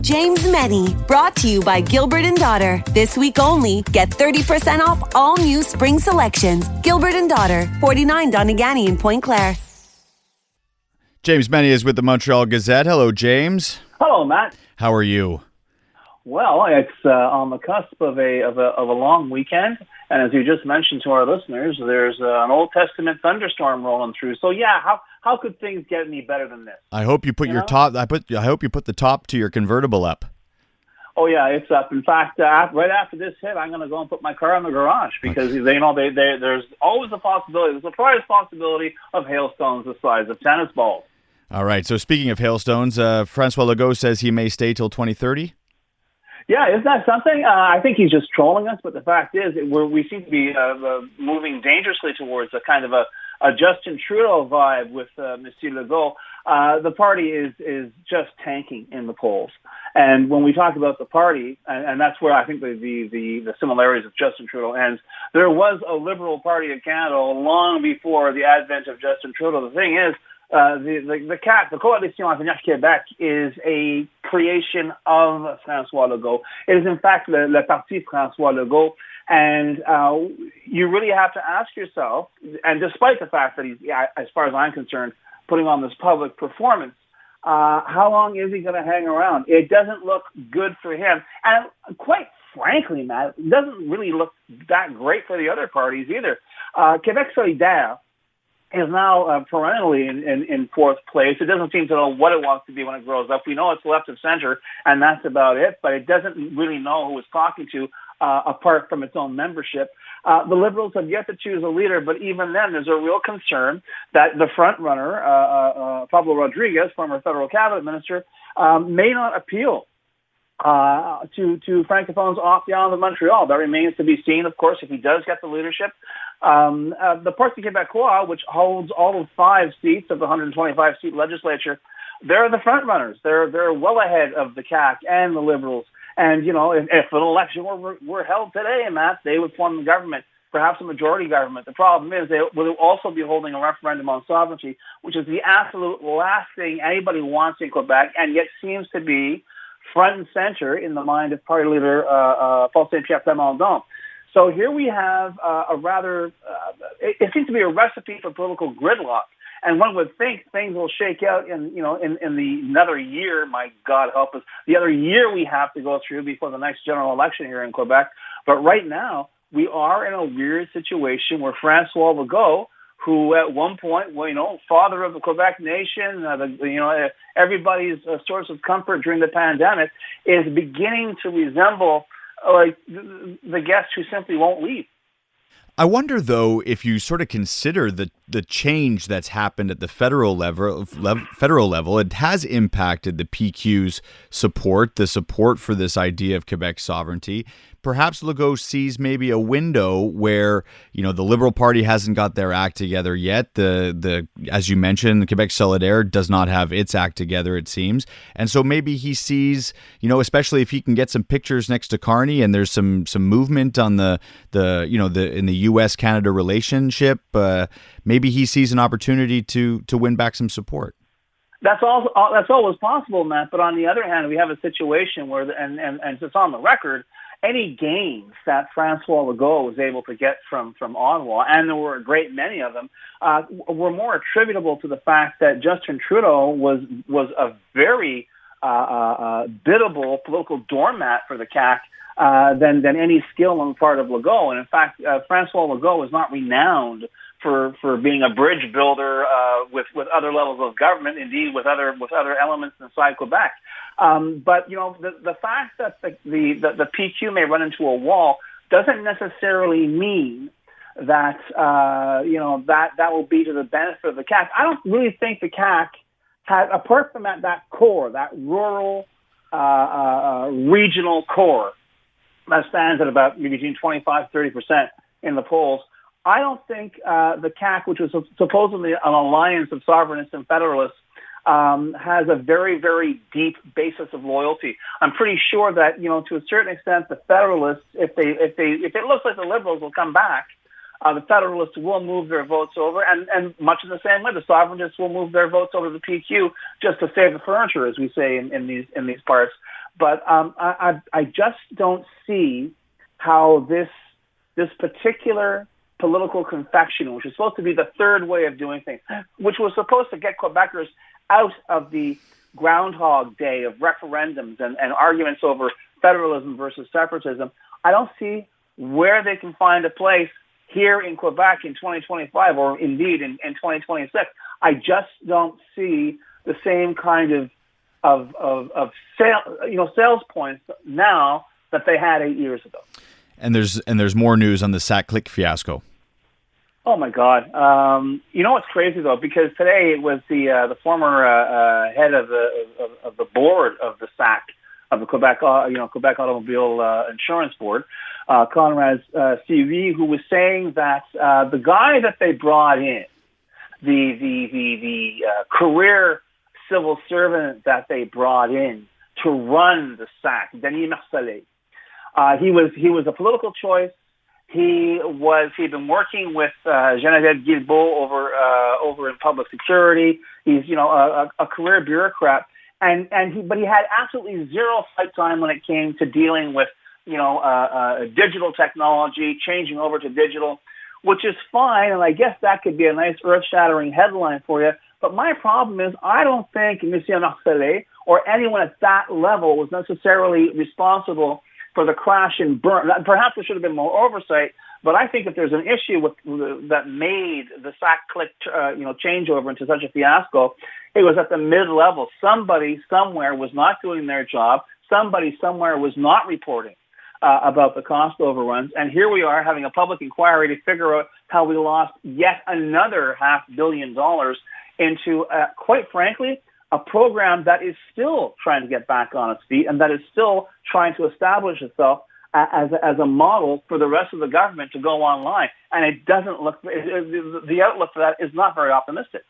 James Mennie, brought to you by Gilbert & Daughter. This week only, get 30% off all new spring selections. Gilbert & Daughter, 49 Donegal in Point Claire. James Mennie is with the Montreal Gazette. Hello, James. Hello, Matt. How are you? Well, it's on the cusp of a long weekend, and as you just mentioned to our listeners, there's an Old Testament thunderstorm rolling through. So yeah, how could things get any better than this? I hope you put your top. I hope you put the top to your convertible up. Oh yeah, it's up. In fact, right after this hit, I'm going to go and put my car in the garage because there's always a possibility. There's a prior possibility of hailstones the size of tennis balls. All right. So speaking of hailstones, Francois Legault says he may stay till 2030. Yeah, isn't that something? I think he's just trolling us, but the fact is we seem to be moving dangerously towards a kind of a Justin Trudeau vibe with Monsieur Legault. The party is just tanking in the polls. And when we talk about the party, and that's where I think the similarities of Justin Trudeau ends, there was a Liberal Party of Canada long before the advent of Justin Trudeau. The thing is, the CAQ, the Coalition Avenir Québec, is a creation of François Legault. It is, in fact, le Parti François Legault. And you really have to ask yourself, and despite the fact that he's, as far as I'm concerned, putting on this public performance, how long is he going to hang around? It doesn't look good for him. And quite frankly, Matt, it doesn't really look that great for the other parties either. Québec Solidaire is now perennially in fourth place. It doesn't seem to know what it wants to be when it grows up. We know it's left of center, and that's about it, but it doesn't really know who it's talking to apart from its own membership. The Liberals have yet to choose a leader, but even then there's a real concern that the front runner, Pablo Rodriguez, former federal cabinet minister, may not appeal to francophones off the island of Montreal. That remains to be seen, of course, if he does get the leadership. The Parti québécois, which holds all of 5 seats of the 125-seat legislature, they're the front runners. They're well ahead of the CAQ and the Liberals. And, you know, if an election were held today, Matt, they would form the government, perhaps a majority government. The problem is they will also be holding a referendum on sovereignty, which is the absolute last thing anybody wants in Quebec, and yet seems to be front and center in the mind of party leader Paul Saint-Pierre Plamondon. So here we have a rather, it seems to be a recipe for political gridlock. And one would think things will shake out in another year. My God help us, the other year we have to go through before the next general election here in Quebec. But right now we are in a weird situation where François Legault, who at one point, father of the Quebec nation, everybody's source of comfort during the pandemic, is beginning to resemble like the guest who simply won't leave. I wonder, though, if you sort of consider the change that's happened at the federal level, it has impacted the PQ's support, the support for this idea of Quebec sovereignty. Perhaps Legault sees maybe a window where, the Liberal Party hasn't got their act together yet. The as you mentioned, the Quebec Solidaire does not have its act together, it seems. And so maybe he sees, especially if he can get some pictures next to Carney and there's some movement on in the U.S.-Canada relationship, maybe he sees an opportunity to win back some support. That's always possible, Matt. But on the other hand, we have a situation where, and it's on the record, any gains that François Legault was able to get from Ottawa, and there were a great many of them, were more attributable to the fact that Justin Trudeau was a very biddable political doormat for the CAQ than any skill on the part of Legault. And in fact, François Legault is not renowned for being a bridge builder with other levels of government, indeed with other elements inside Quebec. But the fact that the PQ may run into a wall doesn't necessarily mean that that will be to the benefit of the CAQ. I don't really think the CAQ had, apart from that core, that rural regional core that stands at about between 25-30% in the polls. I don't think the CAQ, which was supposedly an alliance of sovereignists and federalists, has a very, very deep basis of loyalty. I'm pretty sure that, to a certain extent, the Federalists, if it looks like the Liberals will come back, the Federalists will move their votes over, and much in the same way, the Sovereigntists will move their votes over to the PQ just to save the furniture, as we say in these parts. But I just don't see how this particular political confection, which is supposed to be the third way of doing things, which was supposed to get Quebecers out of the Groundhog Day of referendums and arguments over federalism versus separatism, I don't see where they can find a place here in Quebec in 2025 or indeed in 2026. I just don't see the same kind of sales points now that they had 8 years ago. And there's more news on the Sack-Click fiasco. Oh my God! You know what's crazy though? Because today it was the former head of the board of the SAC of the Quebec Automobile Insurance Board, Conrad CV, who was saying that the guy that they brought in, the career civil servant that they brought in to run the SAC, Denis Marcellet, he was a political choice. He'd been working with Geneviève Guilbeault over in public security. He's a career bureaucrat, but he had absolutely zero fight time when it came to dealing with digital technology, changing over to digital, which is fine, and I guess that could be a nice earth-shattering headline for you. But my problem is I don't think Monsieur Marcellet or anyone at that level was necessarily responsible for the crash and burn. Perhaps there should have been more oversight, but I think if there's an issue that made the Sack-Click changeover into such a fiasco, it was at the mid-level. Somebody somewhere was not doing their job. Somebody somewhere was not reporting about the cost overruns. And here we are having a public inquiry to figure out how we lost yet another $500 million into, quite frankly, a program that is still trying to get back on its feet and that is still trying to establish itself as a model for the rest of the government to go online. And it doesn't look, the outlook for that is not very optimistic.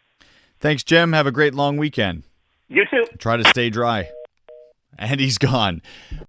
Thanks, Jim. Have a great long weekend. You too. Try to stay dry. And he's gone.